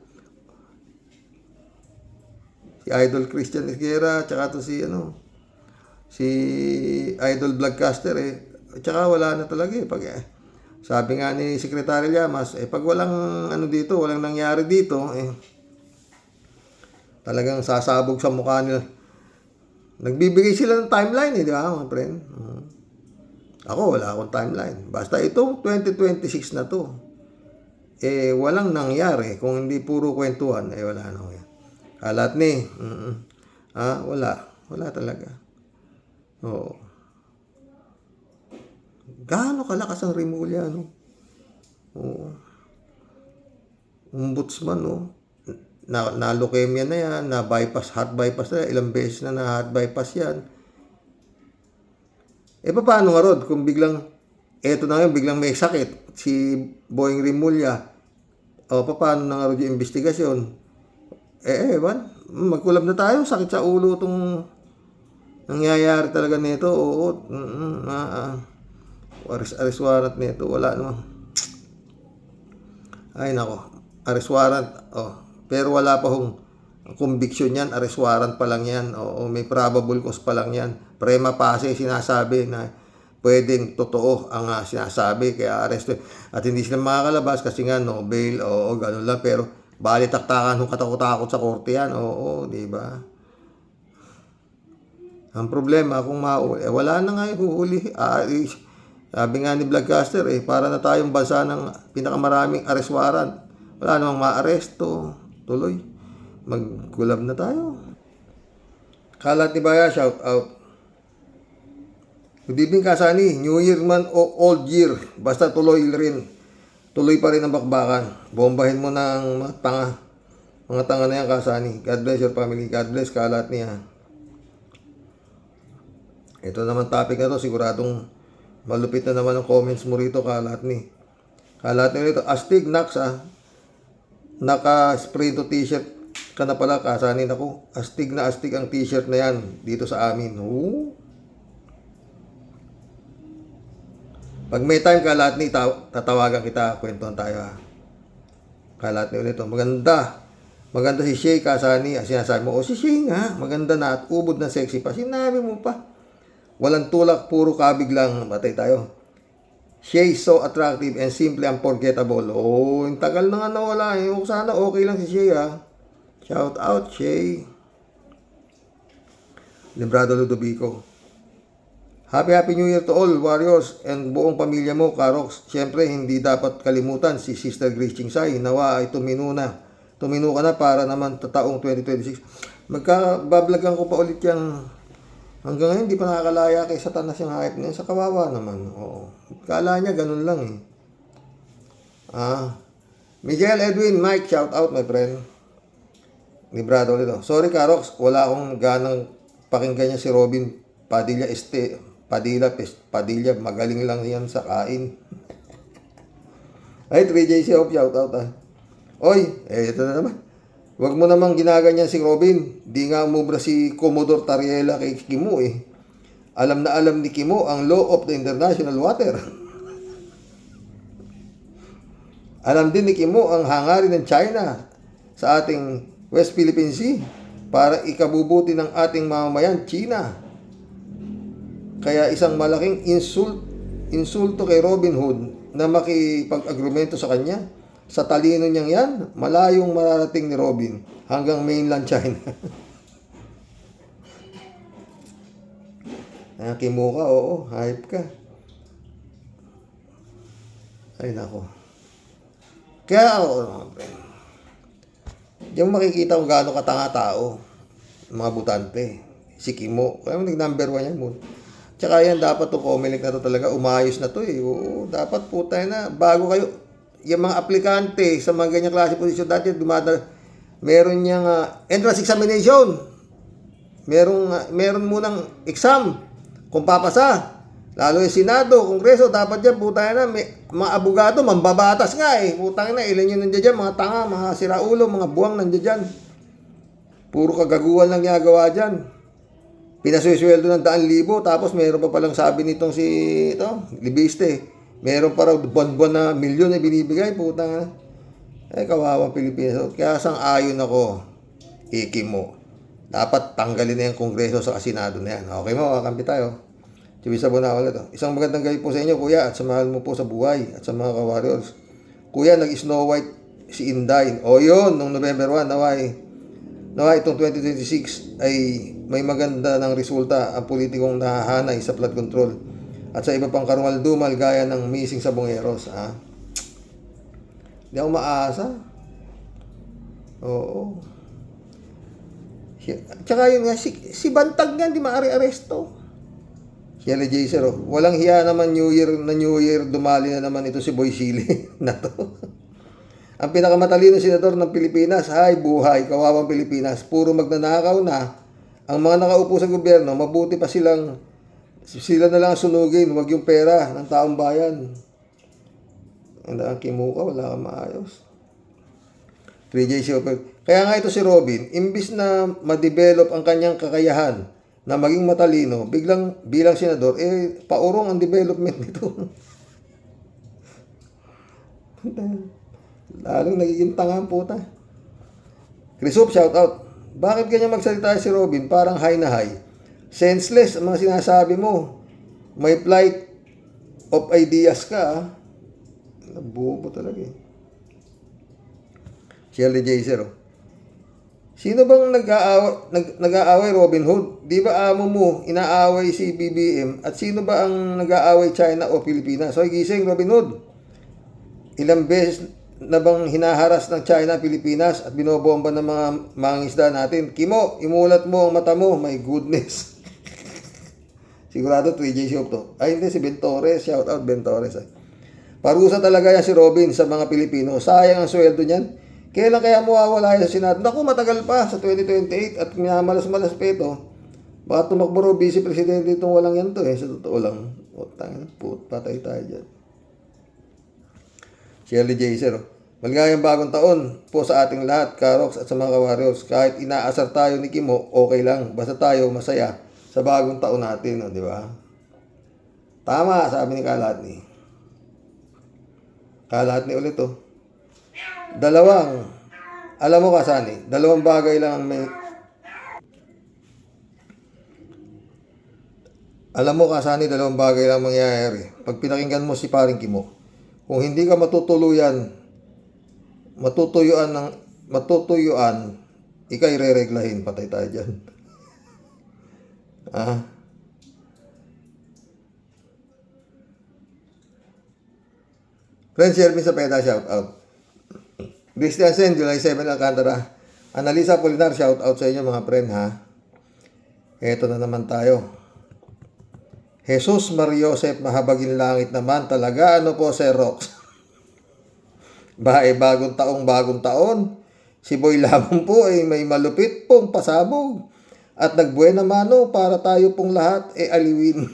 si Idol Christian Esquera, tsaka to si Idol Vlogcaster, tsaka wala na talaga pag sabi nga ni Secretary Llamas, pag walang dito, walang nangyari dito, talagang sasabog sa mukha nila. Nagbibigay sila ng timeline, di ba, mga friend? Ako, wala akong timeline. Basta itong 2026 na to, walang nangyari. Kung hindi puro kwentuhan, wala na yan. Kalat ni, wala talaga. Oo. Gaano kalakas ang Rimulya, no? Oo. Ombudsman, no? Na leukemia na yan, na bypass, heart bypass na yan, ilang beses na heart bypass yan. Paano nga Rod, kung biglang, eto na ngayon, biglang may sakit, si Boying Rimulya, paano na nga Rod yung investigasyon? Magkulab na tayo, sakit sa ulo itong nangyayari talaga nito, oo, arrest warrant nito, wala naman. Ay nako, arrest warrant, pero wala pa hong conviction yan, arrest warrant pa lang yan, may probable cause pa lang yan. Prima facie sinasabi na pwedeng totoo ang sinasabi, kaya arrest. At hindi sila makakalabas kasi nga no bail, gano'n lang, pero bali taktakan kung katakot-takot sa korte yan, di ba? Ang problema kung wala na nga yung huhuli. Sabi nga ni Vlogcaster, para na tayong bansa ng pinakamaraming arrest warrant. Wala namang ma-aresto. Tuloy. Mag-gulab na tayo. Kalat ni Baya, shout out. Good evening, Kasani. New Year man o old year. Basta tuloy rin. Tuloy pa rin ang bakbakan. Bombahin mo ng mga tanga na yan, Kasani. God bless your family. God bless Kalat niya. Ito naman topic na to, siguradong malupit na naman ang comments mo rito, Kalat ni. Kalat ni rito, Astig Nax, naka-spray to t-shirt ka na pala, kasanin ako. Astig na astig ang t-shirt na yan dito sa amin. Oo. Pag may time ka, lahat ni tatawagan kita, kwentuhan tayo ha. Kalat ni ulit. Maganda. Maganda si Shay Kasani. Sinasabi mo, si Shay nga. Maganda na at ubod na sexy pa. Sinabi mo pa. Walang tulak, puro kabig lang. Batay tayo. Shay so attractive and simply unforgettable. Oh, yung tagal na nga nawala. Sana okay lang si Shay ha. Shout out Shay. Lembrado Ludovico. Happy New Year to all Warriors and buong pamilya mo, Karox. Siyempre, hindi dapat kalimutan si Sister Grace Chingsay. Nawa ay tumino ka na para naman taong 2026. Magkabablagan ko pa ulit yung hanggang ngayon, hindi pa nakakalaya kay Satanas yung hype niya. Sa kawawa naman. Oo. Kala niya, ganun lang eh. Miguel Edwin, Mike, shout out my friend. Librado ulit. Sorry, Karox. Wala akong ganang pakinggan niya si Robin Padilla, magaling lang yan sa kain. Ay, 3JC Hope, shout out ha. Oy, ito na naman. Huwag mo namang ginaganyan si Robin. Di nga umubra si Commodore Tariela kay Kimo eh. Alam na alam ni Kimo ang law of the international water. Alam din ni Kimo ang hangarin ng China sa ating West Philippine Sea para ikabubuti ng ating mamamayan, China. Kaya isang malaking insulto kay Robin Hood na makipag-agrumento sa kanya. Sa talino niyang yan, malayong mararating ni Robin hanggang mainland China. Kimo ka, oo, hype ka. Ay nako. Kaya yung makikita kung gaano katanga tao, mga butante, si Kimo, kaya nag-number 1 yan mo. Tsaka yan, dapat to Comelec na to talaga, umayos na to eh. Oo, dapat po tayo na, bago kayo, yung mga aplikante sa mga ganyang klase posisyon, dati meron niyang entrance examination. Meron munang exam, kung papasa. Lalo yung Senado, Kongreso, dapat dyan, putang na, mga abogado, mambabatas nga eh. Putang na, ilan yun nandiyan dyan, mga tanga, mga siraulo, mga buwang nandiyan dyan. Puro kagaguhan lang ginagawa dyan. Pinaswesweldo ng 100,000, tapos meron pa palang sabi nitong si Libiste, meron pa raw buwan-buwan na milyon na binibigay, putang na. Kawawang Pilipinas. Kaya sang-ayon ako, Kimo. Dapat tanggalin na yung Kongreso sa Senado na yan. Okay mo, kakampi tayo. Chibisa po na ulit. Isang magandang gabi po sa inyo, kuya, at sa mahal mo po sa buhay, at sa mga ka-warriors. Kuya, nag-Snow White si Inday. O yun, nung November 1, naway itong 2026 ay may maganda ng resulta ang politikong nahahanay sa flood control at sa iba pang karumal-dumal gaya ng missing sa Bongeros. Hindi ako maasa. Oo. Tsaka yun nga, si Bantag nga, hindi maaari-aresto. Shelly J. Zero, walang hiya naman New Year, dumali na naman ito si Boy Sili na to. Ang pinakamatalino senador ng Pilipinas, hay buhay, kawawang Pilipinas, puro magnanakaw na. Ang mga nakaupo sa gobyerno, mabuti pa sila na lang sunugin, wag yung pera ng taong bayan. Ang Kimuka, wala kang maayos. 3J Super. Kaya nga ito si Robin, imbis na ma-develop ang kanyang kakayahan na maging matalino, bilang senador, paurong ang development nito. Lalong nagiging tanga ang puta. Chrisop, shout out. Bakit ganyan magsalita si Robin? Parang high na high. Senseless ang mga sinasabi mo. May flight of ideas ka. Bobo talaga eh. Shelly J. Zero. Sino bang nag-aaway Robin Hood? Di ba amo mo inaaway si BBM? At sino ba ang nag-aaway China o Pilipinas? So, gising Robin Hood. Ilang beses na bang hinaharas ng China, Pilipinas at binobomba ng mga mangingisda natin? Kimo, imulat mo ang mata mo. My goodness. Sigurado 3J Shop to. Ay hindi, si Ben Torres. Shout out Ben Torres. Parusa talaga yan si Robin sa mga Pilipino. Sayang ang sweldo niyan. Kailan kaya mawawala yan sa Senado? Naku, matagal pa sa 2028 at minamalas-malas pa ito. Baka tumakbo raw vice presidente itong walang yan to sa totoo lang. Patay tayo dyan. Shirley J. Zero. Maligayang bagong taon po sa ating lahat, Karoks at sa mga ka-warriors. Kahit inaasar tayo ni Kimo, okay lang. Basta tayo masaya sa bagong taon natin, di ba? Tama, sabi ni Kalatni. Kalatni ulit, alam mo Kasani, dalawang bagay lang ang may... Alam mo Kasani, dalawang bagay lang mangyayari. Pag pinakinggan mo si paring Kimo, kung hindi ka matutuyuan, ikay re-reglahin, patay tayo dyan. Friends, Shermin Sapeda, shout out. Christian Sen, July 7, Alcantara. Analisa Polinar, shout out sa inyo mga friend ha. Eto na naman tayo. Jesus Mariosep, mahabagin langit naman talaga. Ano po, Sir Rox? Bagong taon. Si Boy Lamon po ay may malupit pong pasabog. At nagbuena mano para tayo pong lahat aliwin.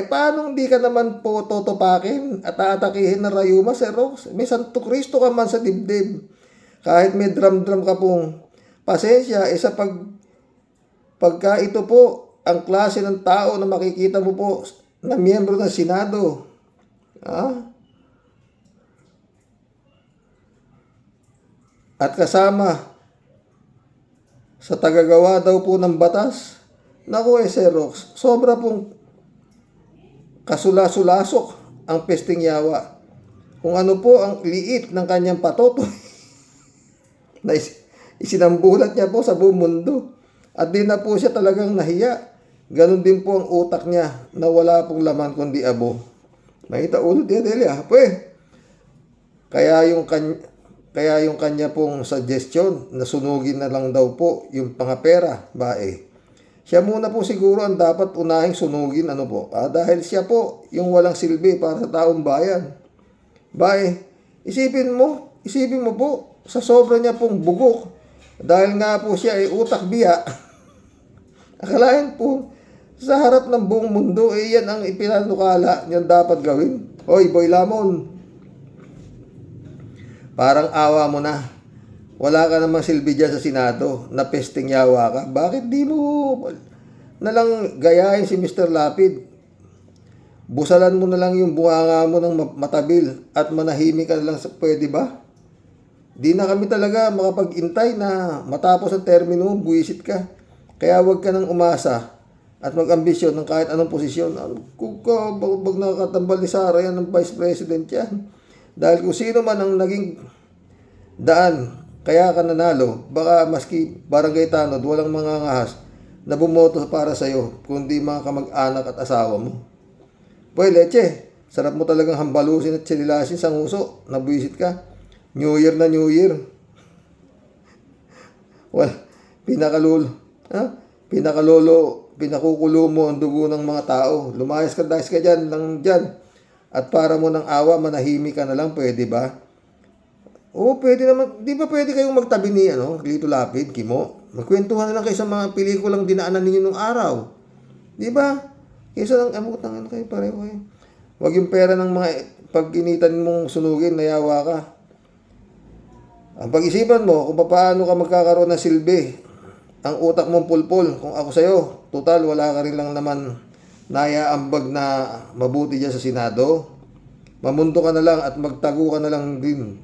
Paano hindi ka naman po totopakin at aatakihin na rayuma, Sir Rox? May Santo Cristo ka man sa dibdib. Kahit may drum-drum ka pong pasensya, pagka ito po, ang klase ng tao na makikita mo po na miyembro ng Senado. At kasama sa tagagawa daw po ng batas. Naku Sir Rox, sobra pong kasula-sulasok ang pesting yawa. Kung ano po ang liit ng kanyang patotoy na isinambulat niya po sa buong mundo. At di na po siya talagang nahiya. Ganon din po ang utak niya na wala pong laman kundi abo. Makita ulo niya, Delia. Kaya yung kanya pong suggestion na sunugin na lang daw po yung pangapera. Siya muna po siguro ang dapat unahing sunugin, dahil siya po yung walang silbi para sa taong bayan. Isipin mo po, sa sobra niya pong bugok, dahil nga po siya ay utak biya, akalain po, sa harap ng buong mundo, yan ang ipinanukala niyan dapat gawin. Hoy, Boy Lamon, parang awa mo na. Wala ka namang silbi dyan sa Senado na pesting yawa ka. Bakit di mo nalang gayahin si Mr. Lapid? Busalan mo na lang yung bunganga mo ng matabil at manahimik ka na lang. Pwede ba? Di na kami talaga makapag-intay na matapos ang termino, buwisit ka. Kaya wag ka nang umasa at mag-ambisyon ng kahit anong posisyon. Bag nakakatambal ni Sara yan ng Vice President yan. Dahil kung sino man ang naging daan kaya ka nanalo, baka maski barangay tanod, walang mga ngahas na bumoto para sa'yo, kundi mga kamag-anak at asawa mo. Boy, leche, sarap mo talagang hambalusin at sinilasin sa nguso, nabuisit ka. New Year na New Year. Pinakukulo mo ang dugo ng mga tao. Lumayas ka dyan. At para mo ng awa, manahimik ka na lang, pwede ba? Oo, pwede naman. Di ba pwede kayong magtabi ni Lito Lapid, Kimo? Magkwentuhan na lang kayo sa mga pelikulang dinaanan ninyo nung araw. Di ba? Kaysa lang, tangan kayo pareho kayo. Huwag yung pera ng mga pag-initan mong sunugin, nayawa ka. Ang pag-isipan mo kung paano ka magkakaroon ng silbi. Ang utak mong pulpul. Kung ako sa'yo, total, wala ka rin lang naman nayaambag na mabuti dyan sa Senado. Mamundo ka na lang at magtago ka na lang din.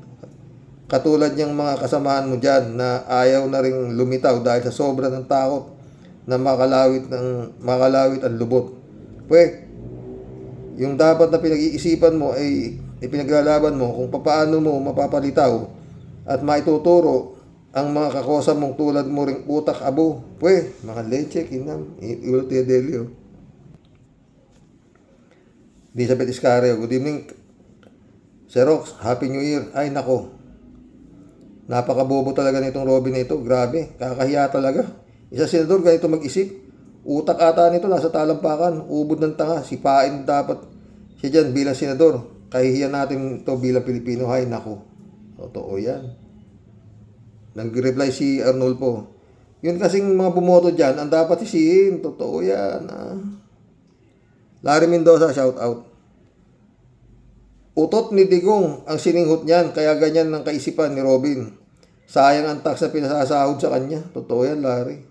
Katulad niyang mga kasamaan mo dyan na ayaw na ring lumitaw dahil sa sobra ng takot na makalawit ang lubot. Yung dapat na pinag-iisipan mo ay ipinaglalaban mo kung paano mo mapapalitaw at maituturo ang mga kakosa mong tulad mo ring utak abo. Mga leche, kinam, iulot ya Delio. Elizabeth Iscario, good evening. Sir Rox, Happy New Year. Ay nako, napakabobo talaga nitong Robin na ito. Grabe, kakahiya talaga. Isa senador ganito mag-isip. Utak ata nito nasa talampakan. Ubod ng tanga. Sipain dapat siya dyan bilang senador. Kahihiyan natin ito bilang Pilipino. Hay nako, totoo yan. Nag-reply si Arnulfo. Yun kasing mga bumoto dyan, ang dapat sisihin. Totoo yan. Larry Mendoza, shout out. Utot ni Digong ang sininghot niyan, kaya ganyan ang kaisipan ni Robin. Sayang ang tax na pinasasahod sa kanya. Totoo yan, Larry.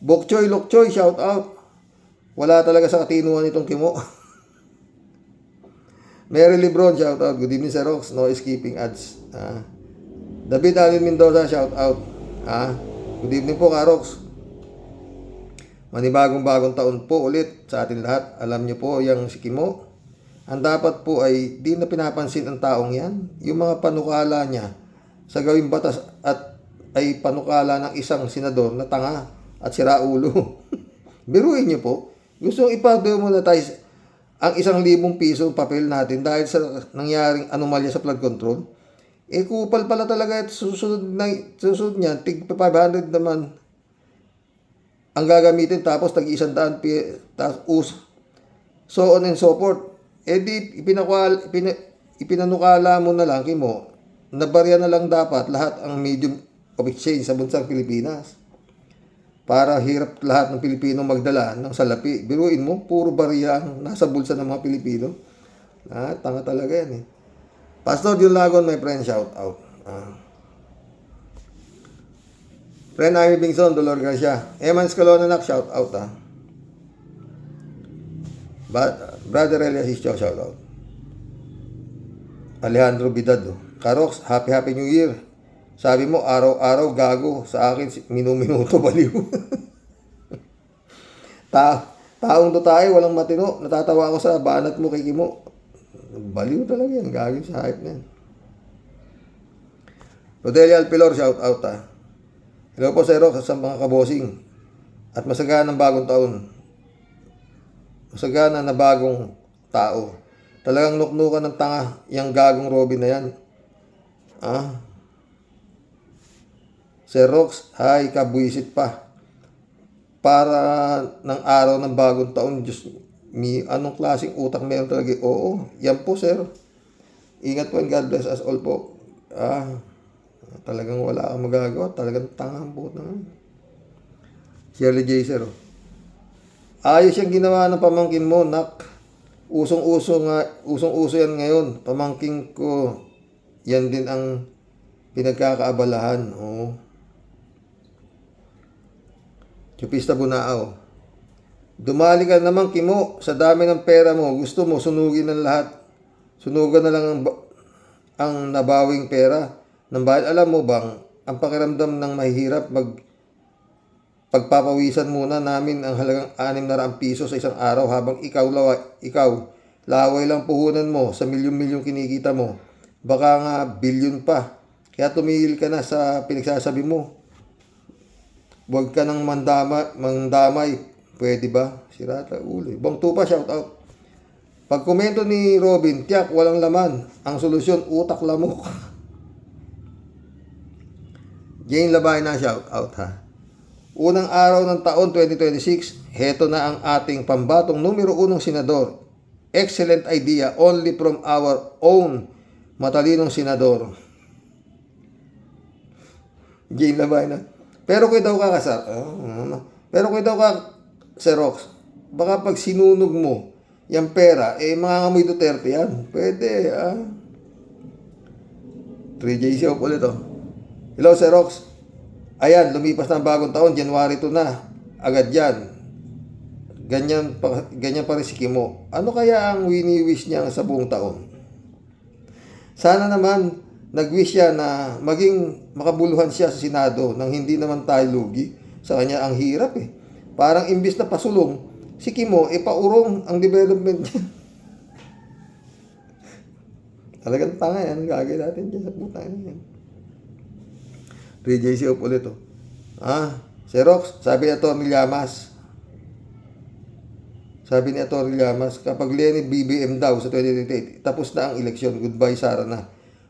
Bokchoy, Lokchoy, shout out. Wala talaga sa katinuan itong Kimo. Mary Lebron, shout out. Good evening, Sir Rox. No skipping ads. David Alvin Mendoza, shout out. Good evening po, Karox. Manibagong-bagong taon po ulit sa atin lahat. Alam niyo po, yung si Kimo, ang dapat po ay di na pinapansin ang taong yan. Yung mga panukala niya sa gawing batas at ay panukala ng isang senador na tanga at siraulo. Biruin niyo po. Gusto ipa-demonetize ang 1,000 piso papel natin dahil sa nangyaring anomalya sa flood control. Kupal pala talaga at susunod niyan, tig 500 naman ang gagamitin tapos tag 100 so on and so forth. Di ipinanukala mo na lang Kimo na barya na lang dapat lahat ang medium of exchange sa bansang Pilipinas para hirap lahat ng Pilipino magdala ng salapi. Biruin mo, puro barya ang nasa bulsa ng mga Pilipino. Tanga talaga yan Pastor Jun Lagon, my friend, shout out. Friend Amy Bingson, Dolor Garcia. Eman Scalonanak, shout out. Brother Elias Ischo, shout out. Alejandro Bidado. Karox, happy New Year. Sabi mo, araw-araw gago. Sa akin, minuto baliw. Taong to tayo, walang matino. Natatawa ako sa banat mo kay Kimo. Baliw talaga yan. Gago sa hype na yan. Rodelia Alpilor, shout out Hello po, Sir Rox, sa mga kabosing. At masagana ng bagong taon. Masagana na bagong tao. Talagang nuknukan ng tanga yung gagong Robin na yan. Sir Rox, hi, kabuisit pa. Para ng araw ng bagong taon, Diyos, anong klaseng utak meron talaga? Oo, yan po, sir. Ingat po and God bless us all po. Talagang wala kang magagawa. Talagang tanga ang buot naman. Shirley J. Sir. Ayos yung ginawa ng pamangkin mo, nak. Usong-uso yan ngayon. Pamangkin ko, yan din ang pinagkakaabalahan. Oo. Chupista Bunao. Dumali ka naman, Kimo, sa dami ng pera mo. Gusto mo, sunugin ng lahat. Sunugan na lang ang nabawing pera ng bayan. Alam mo bang, ang pakiramdam ng mahihirap, pagpapawisan muna namin ang halagang 600 piso sa isang araw habang ikaw laway lang puhunan mo sa milyon-milyon kinikita mo. Baka nga bilyon pa. Kaya tumigil ka na sa pinagsasabi mo. Huwag ka nang mandamay. Pwede ba? Sirata ulo. Bang Tupa, shout out. Pag komento ni Robin, tiyak, walang laman. Ang solusyon, utak lamok. Jane Labay na, shout out Unang araw ng taon 2026, heto na ang ating pambatong numero 1 senador. Excellent idea, only from our own matalinong senador. Jane Labay na. Pero kung daw ka kasar, pero kung daw ka, Sir Rox, baka pag sinunog mo yung pera, mangangamoy Duterte yan. Pwede, 3JC ulit Hello, Sir Rox. Ayan, lumipas na ang bagong taon, January 2 na. Agad yan. Ganyan pa rin si Kimo. Ano kaya ang wini-wish niya sa buong taon? Sana naman, nag-wish siya na maging makabuluhan siya sa Senado nang hindi naman tayo lugi. Sa kanya ang hirap Parang imbis na pasulong, si Kimo, paurong ang development niya. Talagang tanga yan. Gagawin natin dyan sa putang yan. 3JC up ulit Sir Rox, sabi ni Atty. Llamas, kapag Lenny BBM daw sa 2028, tapos na ang eleksyon. Goodbye, Sara na.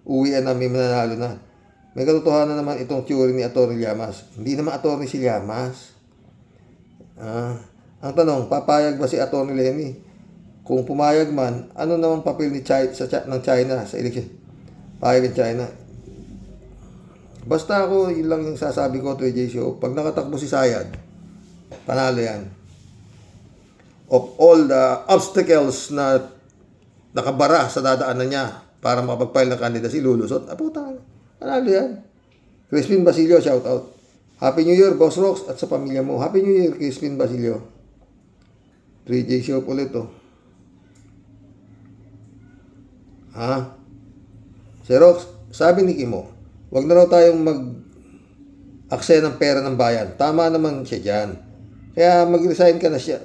Uwian na, may mananalo na. May katotohanan naman itong theory ni Atty. Llamas. Hindi naman attorney si Llamas. Ang tanong, papayag ba si Atty. Lenny? Kung pumayag man, ano namang papel ni ng China sa eleksyon? Payag ng China. Basta ako, yun lang yung sasabi ko to JCO. Pag nakatakbo si Sayad, panalo yan. Of all the obstacles na nakabara sa dadaanan niya para makapag-file ng candidacy, lulusot. Puta, panalo yan. Crispin Basilio, shout out. Happy New Year, Boss Rox, at sa pamilya mo. Happy New Year, Crispin Basilio. 3J show ulit, oh. Ha? Si Rox, sabi ni Kimo, wag na raw tayong mag-aksaya ng pera ng bayan. Tama naman siya dyan. Kaya mag-resign ka na siya.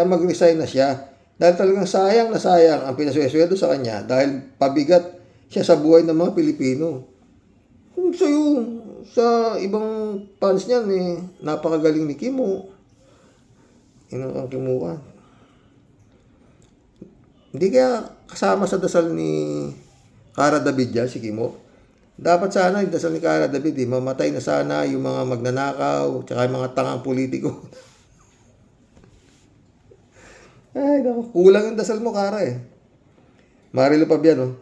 Mag-resign na siya. Dahil talagang sayang na sayang ang pinaswesweldo sa kanya dahil pabigat siya sa buhay ng mga Pilipino. Kung sa ibang fans niyan, napakagaling ni Kimo. Ang Kimo ka. Hindi kaya kasama sa dasal ni Cara David yan, si Kimo. Dapat sana yung dasal ni Cara David, mamatay na sana yung mga magnanakaw, tsaka yung mga tangang politiko. Ay, naku, kulang ang dasal mo, Cara Marilo Pabian,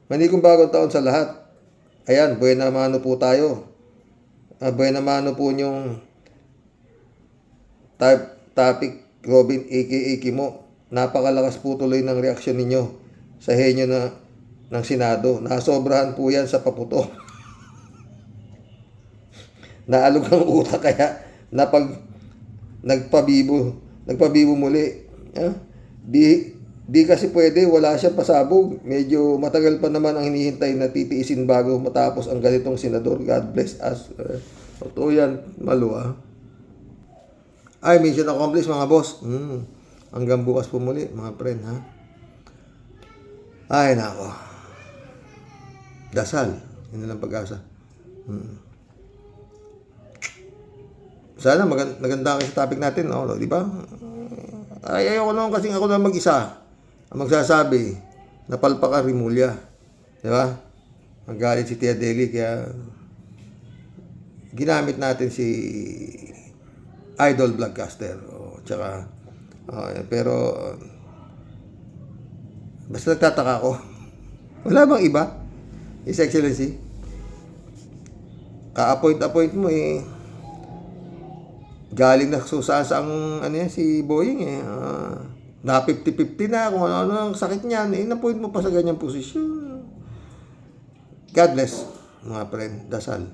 Manikong bagong taon sa lahat. Ayan, buena mano po tayo. Buena mano po yung topic, Robin aka Kimo. Napakalakas po tuloy ng reaksyon ninyo sa henyo ng Senado. Nasobrahan po yan sa paputo. Naalog ang utak kaya nagpabibo muli. Di kasi pwede, wala siyang pasabog. Medyo matagal pa naman ang hinihintay na titiisin bago matapos ang ganitong senador. God bless us. Totoo yan, maluwa. Ay, mission accomplished mga boss. Hanggang bukas po muli, mga friend, ha? Ay, nako. Dasal. Yun na lang pag-asa. Sana maganda kayo sa topic natin, no? Di ba? Ay, ayoko naman kasi ako na mag-isa. Ang magsasabi, napalpak ang Rimulya. Di ba? Magalit si Tia Deli, kaya ginamit natin si Idol Vlogcaster. Tsaka, pero basta nagtataka ko. Wala bang iba? His Excellency? Ka-appoint mo galing na susasaang si Boying na 50-50 na kung ano ang sakit niyan. Na-appoint mo pa sa ganyang posisyon. God bless, mga friend. Dasal.